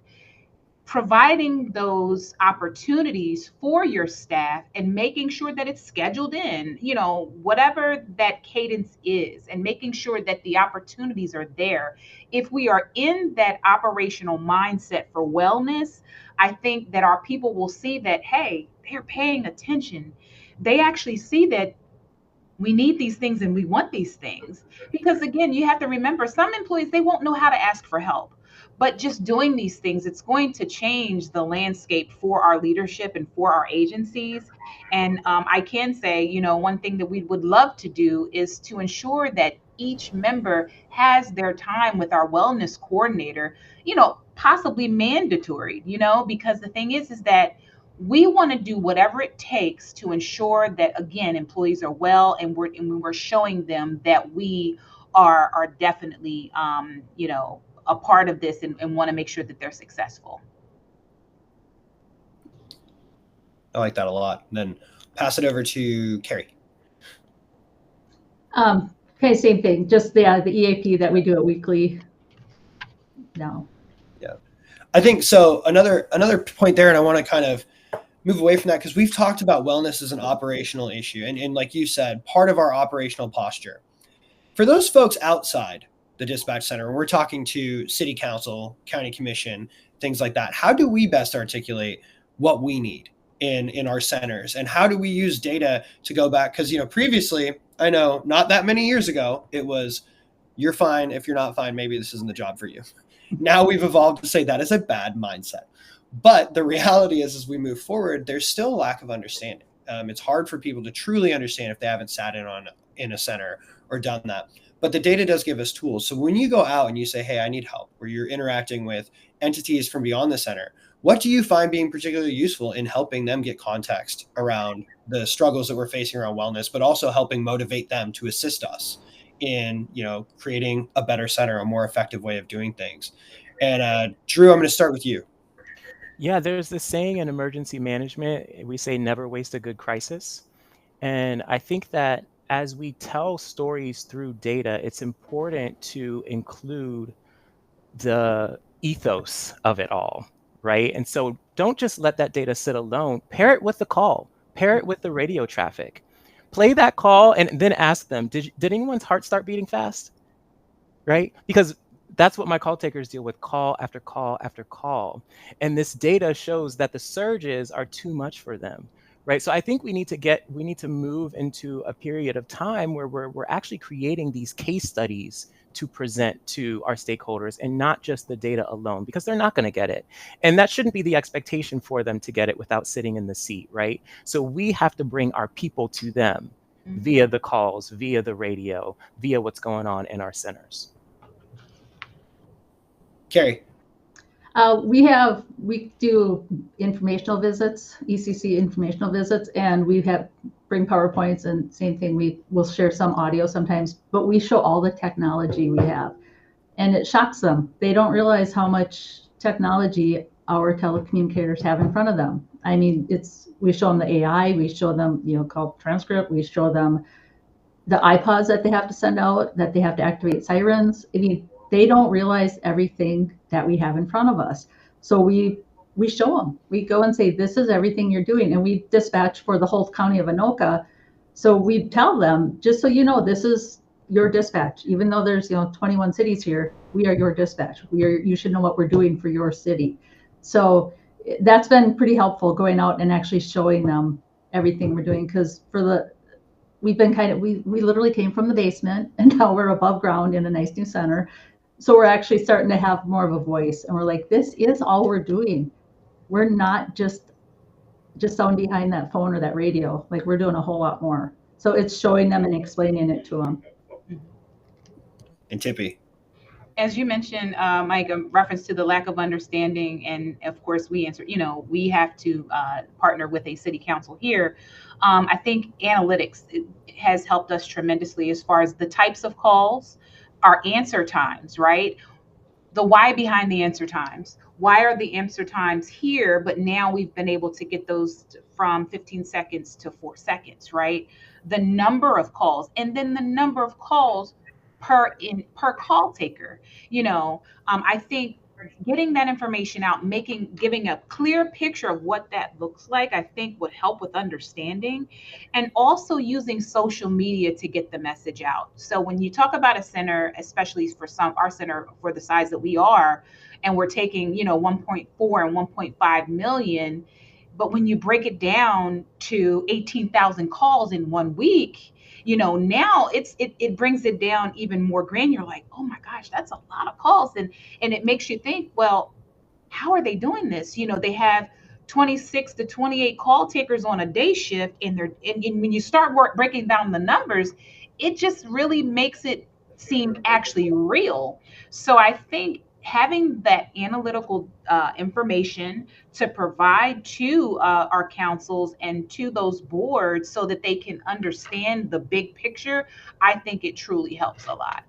Providing those opportunities for your staff and making sure that it's scheduled in, whatever that cadence is, and making sure that the opportunities are there. If we are in that operational mindset for wellness, I think that our people will see that, hey, they're paying attention. They actually see that we need these things and we want these things. Because again, you have to remember, some employees, they won't know how to ask for help. But just doing these things, it's going to change the landscape for our leadership and for our agencies. And I can say, one thing that we would love to do is to ensure that each member has their time with our wellness coordinator, possibly mandatory, because the thing is that we want to do whatever it takes to ensure that, again, employees are well, and we're showing them that we are definitely, a part of this, and want to make sure that they're successful. I like that a lot. And then pass it over to Carrie. Okay, same thing. Just the EAP that we do it weekly now. Yeah, I think so. Another point there, and I want to kind of move away from that, because we've talked about wellness as an operational issue, and like you said, part of our operational posture. For those folks outside the dispatch center, when we're talking to city council, county commission, things like that, how do we best articulate what we need in our centers, and how do we use data to go back? Because previously, I know not that many years ago, it was, you're fine. If you're not fine, maybe this isn't the job for you. Now we've evolved to say that is a bad mindset. But the reality is, as we move forward, there's still a lack of understanding. It's hard for people to truly understand if they haven't sat in a center or done that. But the data does give us tools. So when you go out and you say, hey, I need help, or you're interacting with entities from beyond the center, what do you find being particularly useful in helping them get context around the struggles that we're facing around wellness, but also helping motivate them to assist us in, creating a better center, a more effective way of doing things? And Drew, I'm going to start with you. Yeah, there's this saying in emergency management, we say never waste a good crisis. And I think that as we tell stories through data, it's important to include the ethos of it all, right? And so don't just let that data sit alone. Pair it with the call, pair it with the radio traffic. Play that call and then ask them, did anyone's heart start beating fast? Right? Because that's what my call takers deal with, call after call after call. And this data shows that the surges are too much for them. Right. So I think we need to move into a period of time where we're actually creating these case studies to present to our stakeholders, and not just the data alone, because they're not going to get it. And that shouldn't be the expectation for them to get it without sitting in the seat. Right. So we have to bring our people to them via the calls, via the radio, via what's going on in our centers. Carrie. We do informational visits, ECC informational visits, and we have bring PowerPoints, and same thing, we will share some audio sometimes, but we show all the technology we have. And it shocks them. They don't realize how much technology our telecommunicators have in front of them. I mean, we show them the AI, we show them, called transcript, we show them the iPods that they have to send out, that they have to activate sirens. I mean, they don't realize everything that we have in front of us. So we show them. We go and say, this is everything you're doing. And we dispatch for the whole county of Anoka. So we tell them, just so you know, this is your dispatch. Even though there's 21 cities here, we are your dispatch. You should know what we're doing for your city. So that's been pretty helpful, going out and actually showing them everything we're doing, because we've been we literally came from the basement, and now we're above ground in a nice new center. So we're actually starting to have more of a voice, and we're like, this is all we're doing. We're not just someone behind that phone or that radio. Like, we're doing a whole lot more. So it's showing them and explaining it to them. And Tippy, as you mentioned, Mike, in reference to the lack of understanding, and of course we answer, we have to partner with a city council here. I think analytics has helped us tremendously as far as the types of calls, our answer times, right? The why behind the answer times. Why are the answer times here, but now we've been able to get those from 15 seconds to 4 seconds, right? The number of calls, and then the number of calls per call taker. I think getting that information out, giving a clear picture of what that looks like, I think would help with understanding, and also using social media to get the message out. So when you talk about a center, especially for our center, for the size that we are, and we're taking 1.4 and 1.5 million, but when you break it down to 18,000 calls in 1 week, now it brings it down even more granular. Like, oh my gosh, that's a lot of calls. And it makes you think, well, how are they doing this? They have 26 to 28 call takers on a day shift, and when you start breaking down the numbers, it just really makes it seem actually real. So I think having that analytical information to provide to our councils and to those boards so that they can understand the big picture, I think it truly helps a lot.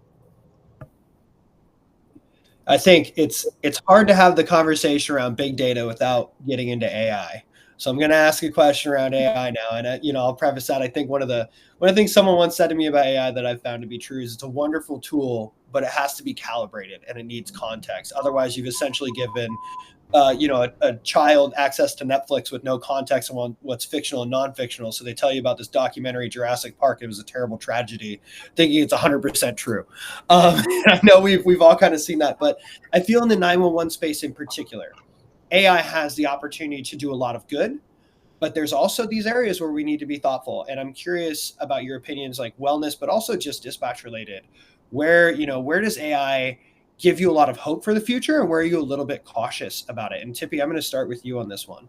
I think it's hard to have the conversation around big data without getting into AI. So I'm going to ask a question around AI now, and I'll preface that. I think one of the things someone once said to me about AI that I've found to be true is it's a wonderful tool, but it has to be calibrated and it needs context. Otherwise, you've essentially given a child access to Netflix with no context on what's fictional and non-fictional. So they tell you about this documentary, Jurassic Park. It was a terrible tragedy, thinking it's 100% true. I know we've all kind of seen that, but I feel in the 911 space in particular, AI has the opportunity to do a lot of good, but there's also these areas where we need to be thoughtful. And I'm curious about your opinions, like wellness, but also just dispatch related. Where does AI give you a lot of hope for the future, and where are you a little bit cautious about it? And Tippy, I'm going to start with you on this one.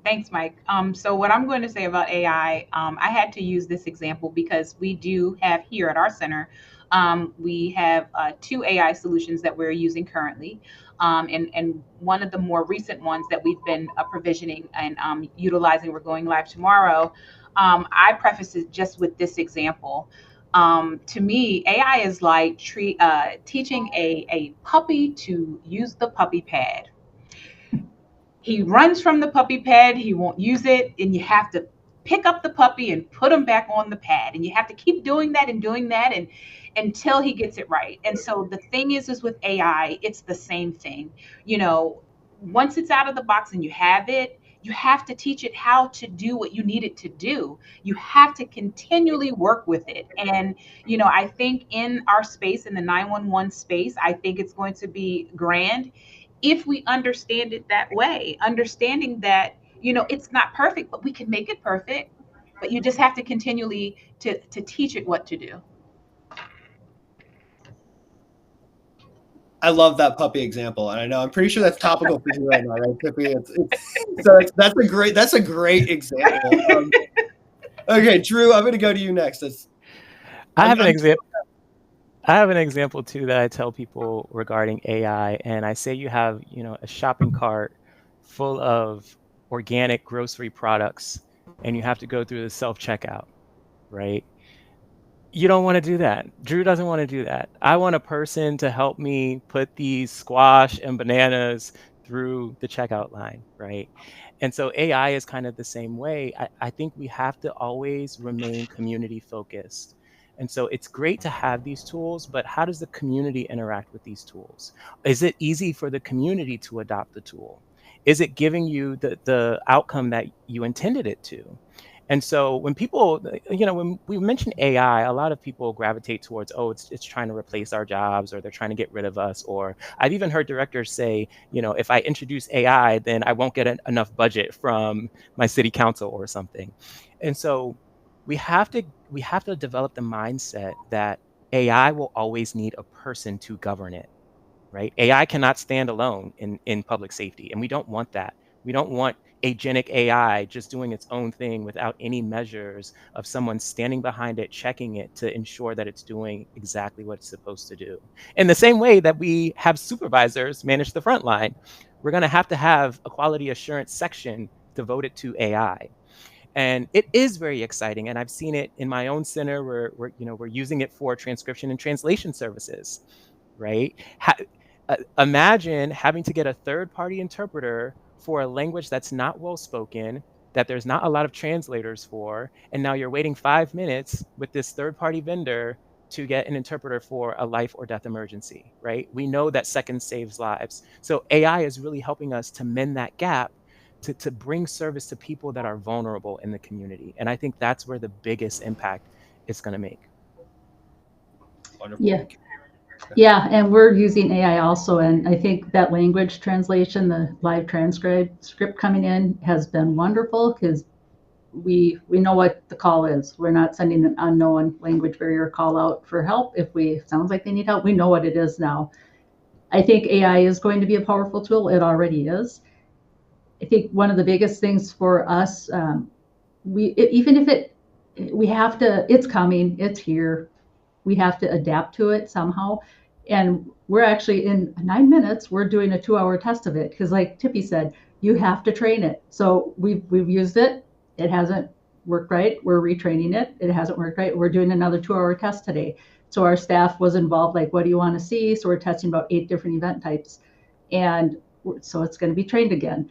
Thanks, Mike. So what I'm going to say about AI, I had to use this example because we do have here at our center, we have 2 AI solutions that we're using currently. And one of the more recent ones that we've been provisioning and utilizing, we're going live tomorrow. I preface it just with this example. To me, AI is like teaching a puppy to use the puppy pad. He runs from the puppy pad, he won't use it, and you have to pick up the puppy and put him back on the pad. And you have to keep doing that and until he gets it right. And so the thing is with AI, it's the same thing. Once it's out of the box and you have it, you have to teach it how to do what you need it to do. You have to continually work with it. And, I think in our space, in the 911 space, I think it's going to be grand if we understand it that way, understanding that, it's not perfect, but we can make it perfect. But you just have to continually to teach it what to do. I love that puppy example, and I know I'm pretty sure that's topical for you right now, right, Tippy? That's a great example. Okay, Drew, I'm going to go to you next. I have an example too that I tell people regarding AI, and I say you have a shopping cart full of organic grocery products, and you have to go through the self-checkout, right? You don't want to do that. Drew doesn't want to do that. I want a person to help me put these squash and bananas through the checkout line, right? And so AI is kind of the same way. I think we have to always remain community focused. And so it's great to have these tools, but how does the community interact with these tools? Is it easy for the community to adopt the tool? Is it giving you the outcome that you intended it to? And so when people, when we mention AI, a lot of people gravitate towards, oh, it's trying to replace our jobs, or they're trying to get rid of us. Or I've even heard directors say, if I introduce AI, then I won't get enough budget from my city council or something. And so we have to develop the mindset that AI will always need a person to govern it, right? AI cannot stand alone in public safety, and we don't want that. We don't want agentic AI just doing its own thing without any measures of someone standing behind it, checking it to ensure that it's doing exactly what it's supposed to do. In the same way that we have supervisors manage the front line, we're going to have a quality assurance section devoted to AI. And it is very exciting. And I've seen it in my own center where we're using it for transcription and translation services, right? Imagine having to get a third-party interpreter for a language that's not well spoken, that there's not a lot of translators for, and now you're waiting 5 minutes with this third-party vendor to get an interpreter for a life or death emergency, right? We know that seconds saves lives. So AI is really helping us to mend that gap, to bring service to people that are vulnerable in the community. And I think that's where the biggest impact it's going to make. Wonderful. Yeah. Yeah, and we're using AI also, and I think that language translation, the live transcript coming in has been wonderful, because we know what the call is. We're not sending an unknown language barrier call out for help. If sounds like they need help, we know what it is now. I think AI is going to be a powerful tool. It already is. I think one of the biggest things for us, it's coming, it's here. We have to adapt to it somehow. And we're actually, in 9 minutes, we're doing a 2-hour test of it, because like Tippy said, you have to train it. So we've used it. It hasn't worked right. We're retraining it. It hasn't worked right. We're doing another 2-hour test today. So our staff was involved, like, what do you want to see? So we're testing about 8 different event types. And so it's going to be trained again.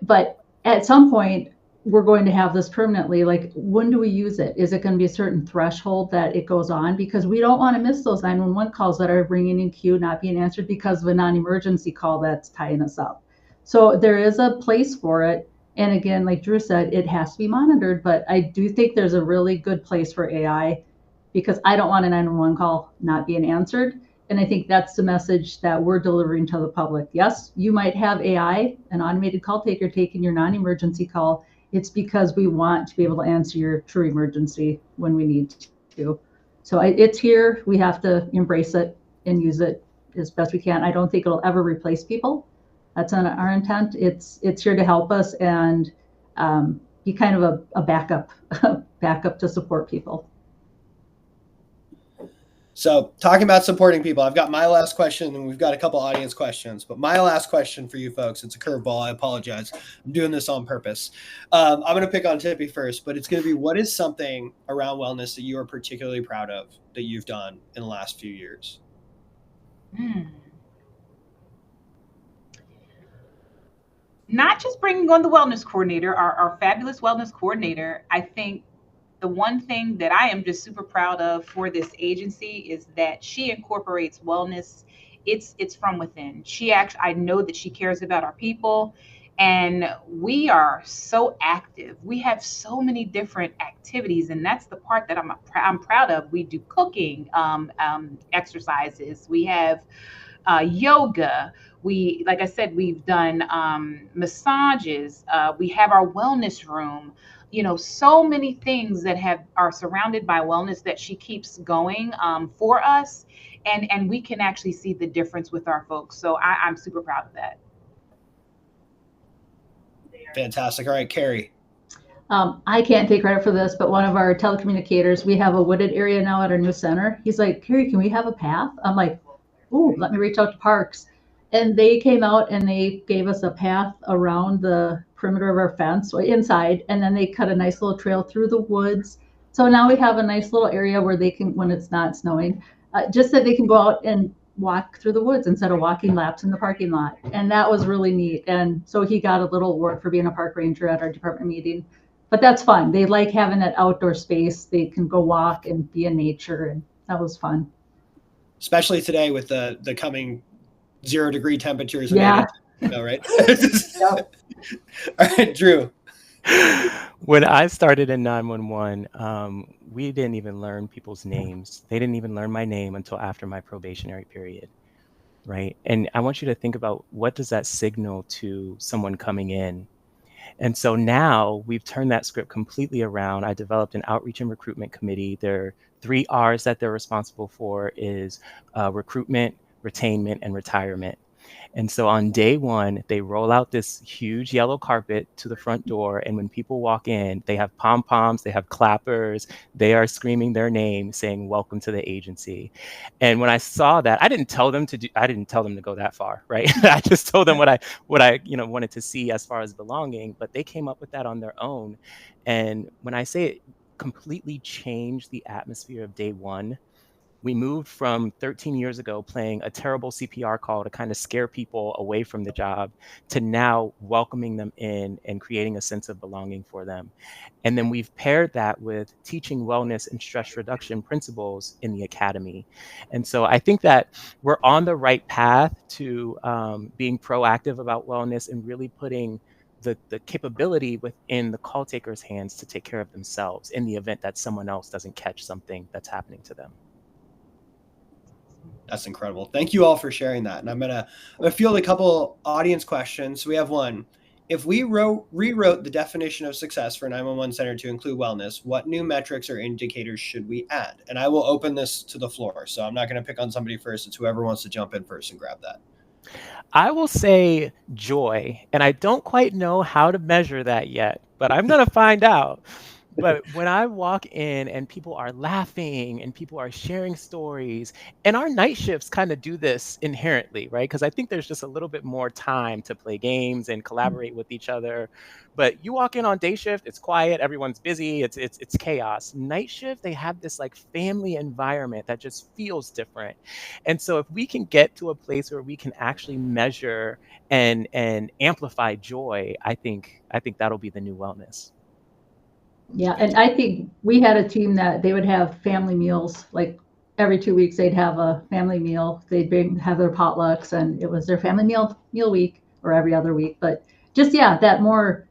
But at some point, we're going to have this permanently. Like, when do we use it? Is it going to be a certain threshold that it goes on? Because we don't want to miss those 911 calls that are ringing in queue, not being answered because of a non-emergency call that's tying us up. So there is a place for it. And again, like Drew said, it has to be monitored. But I do think there's a really good place for AI, because I don't want a 911 call not being answered. And I think that's the message that we're delivering to the public. Yes, you might have AI, an automated call taker, taking your non-emergency call. It's because we want to be able to answer your true emergency when we need to. So it's here. We have to embrace it and use it as best we can. I don't think it'll ever replace people. That's not our intent. It's here to help us and be kind of a backup to support people. So talking about supporting people, I've got my last question, and we've got a couple audience questions, but my last question for you folks, it's a curveball. I apologize. I'm doing this on purpose. I'm going to pick on Tippy first, but it's going to be, what is something around wellness that you are particularly proud of that you've done in the last few years? Not just bringing on the wellness coordinator, our fabulous wellness coordinator. I think the one thing that I am just super proud of for this agency is that she incorporates wellness. It's from within. I know that she cares about our people, and we are so active. We have so many different activities, and that's the part that I'm proud of. We do cooking, exercises. We have yoga. Like I said, we've done massages. We have our wellness room. So many things that are surrounded by wellness that she keeps going for us, and we can actually see the difference with our folks. So I'm super proud of that. Fantastic. All right, Carrie. I can't take credit for this, but one of our telecommunicators, we have a wooded area now at our new center. He's like, Carrie, can we have a path? I'm like, ooh, let me reach out to Parks. And they came out and they gave us a path around the perimeter of our fence, so inside, and then they cut a nice little trail through the woods. So now we have a nice little area where they can, when it's not snowing, just that they can go out and walk through the woods instead of walking laps in the parking lot. And that was really neat. And so he got a little award for being a park ranger at our department meeting. But that's fun. They like having that outdoor space. They can go walk and be in nature, and that was fun. Especially today with the coming 0-degree temperatures. Yeah. Right? Yep. All right, Drew. When I started in 911, we didn't even learn people's names. They didn't even learn my name until after my probationary period, right? And I want you to think about, what does that signal to someone coming in? And so now we've turned that script completely around. I developed an outreach and recruitment committee. There are 3 R's that they're responsible for: is recruitment, retainment, and retirement. And so on day 1, they roll out this huge yellow carpet to the front door. And when people walk in, they have pom-poms, they have clappers, they are screaming their name, saying, "Welcome to the agency." And when I saw that, I didn't tell them to go that far, right? I just told them what I wanted to see as far as belonging, but they came up with that on their own. And when I say it completely changed the atmosphere of day 1, we moved from 13 years ago playing a terrible CPR call to kind of scare people away from the job, to now welcoming them in and creating a sense of belonging for them. And then we've paired that with teaching wellness and stress reduction principles in the academy. And so I think that we're on the right path to being proactive about wellness and really putting the capability within the call taker's hands to take care of themselves in the event that someone else doesn't catch something that's happening to them. That's incredible. Thank you all for sharing that. And I'm gonna field a couple audience questions. We have one. If we rewrote the definition of success for 911 Center to include wellness, what new metrics or indicators should we add? And I will open this to the floor. So I'm not going to pick on somebody first. It's whoever wants to jump in first and grab that. I will say joy, and I don't quite know how to measure that yet, but I'm going to find out. But when I walk in and people are laughing and people are sharing stories, and our night shifts kind of do this inherently, right? Because I think there's just a little bit more time to play games and collaborate with each other. But you walk in on day shift, it's quiet, everyone's busy, it's chaos. Night shift, they have this like family environment that just feels different. And so if we can get to a place where we can actually measure and amplify joy, I think that'll be the new wellness. Yeah, and I think we had a team that they would have family meals, like every 2 weeks they'd have a family meal. They'd have their potlucks, and it was their family meal week, or every other week. But just, yeah, that more,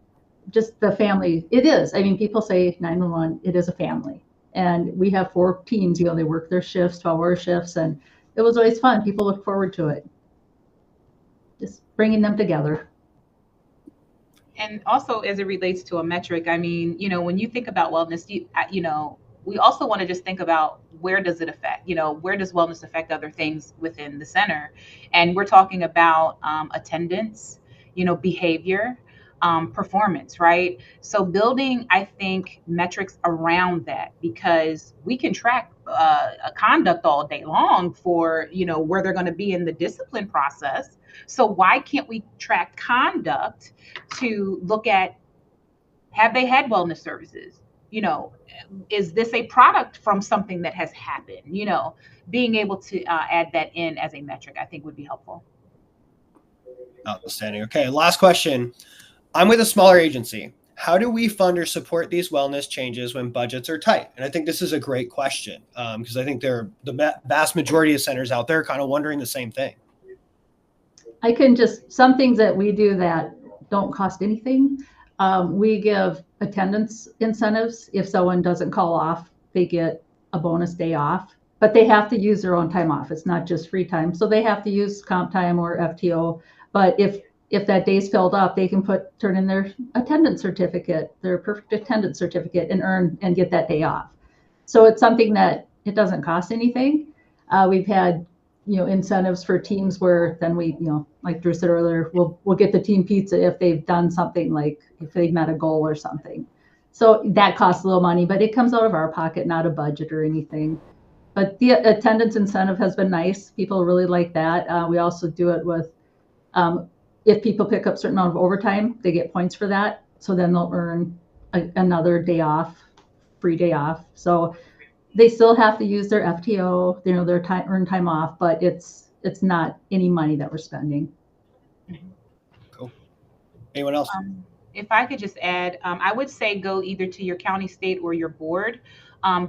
just the family. It is. I mean, people say 911, it is a family. And we have 4 teams, they work their shifts, 12-hour shifts, and it was always fun. People look forward to it. Just bringing them together. And also, as it relates to a metric, I mean, when you think about wellness, we also want to just think about, where does it affect, where does wellness affect other things within the center? And we're talking about attendance, behavior, performance, right? So building, I think, metrics around that, because we can track a conduct all day long for, where they're going to be in the discipline process. So why can't we track conduct to look at, have they had wellness services? Is this a product from something that has happened? Being able to add that in as a metric, I think would be helpful. Outstanding. Okay, last question. I'm with a smaller agency. How do we fund or support these wellness changes when budgets are tight? And I think this is a great question, because I think the vast majority of centers out there kind of wondering the same thing. I can some things that we do that don't cost anything. We give attendance incentives. If someone doesn't call off, they get a bonus day off, but they have to use their own time off. It's not just free time. So they have to use comp time or FTO. But if that day's filled up, they can turn in their attendance certificate, their perfect attendance certificate, and earn and get that day off. So it's something that it doesn't cost anything. We've had incentives for teams where then we, like Drew said earlier, we'll get the team pizza if they've done something, like if they've met a goal or something. So that costs a little money, but it comes out of our pocket, not a budget or anything. But the attendance incentive has been nice. People really like that. We also do it with if people pick up a certain amount of overtime, they get points for that. So then they'll earn another day off, free day off. So they still have to use their FTO, their earned time off, but it's not any money that we're spending. Cool. Anyone else? If I could just add, I would say go either to your county, state, or your board,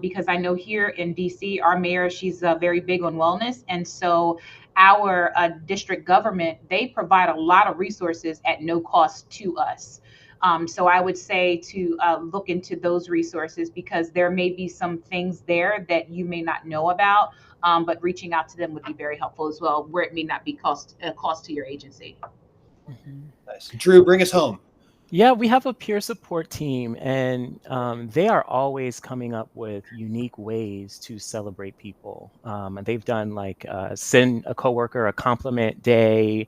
because I know here in DC, our mayor, she's very big on wellness. And so our district government, they provide a lot of resources at no cost to us. So I would say to look into those resources, because there may be some things there that you may not know about, but reaching out to them would be very helpful as well, where it may not be a cost to your agency. Nice. Drew, bring us home. Yeah, we have a peer support team, and they are always coming up with unique ways to celebrate people. And they've done like send a coworker a compliment day,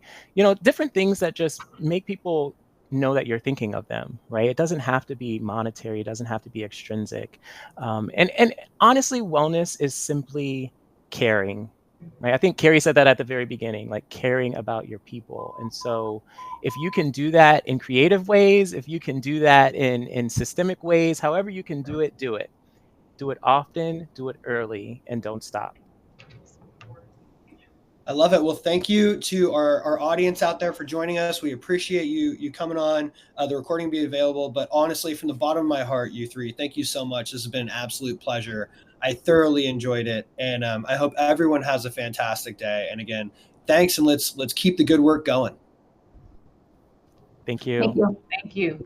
different things that just make people know that you're thinking of them, right? It doesn't have to be monetary. It doesn't have to be extrinsic. And honestly, wellness is simply caring. Right. I think Carrie said that at the very beginning, like caring about your people. And so if you can do that in creative ways, if you can do that in systemic ways, however you can do it, do it. Do it often, do it early, and don't stop. I love it. Well, thank you to our audience out there for joining us. We appreciate you coming on. The recording will be available. But honestly, from the bottom of my heart, you three, thank you so much. This has been an absolute pleasure. I thoroughly enjoyed it. And I hope everyone has a fantastic day. And again, thanks. And let's keep the good work going. Thank you. Thank you. Thank you.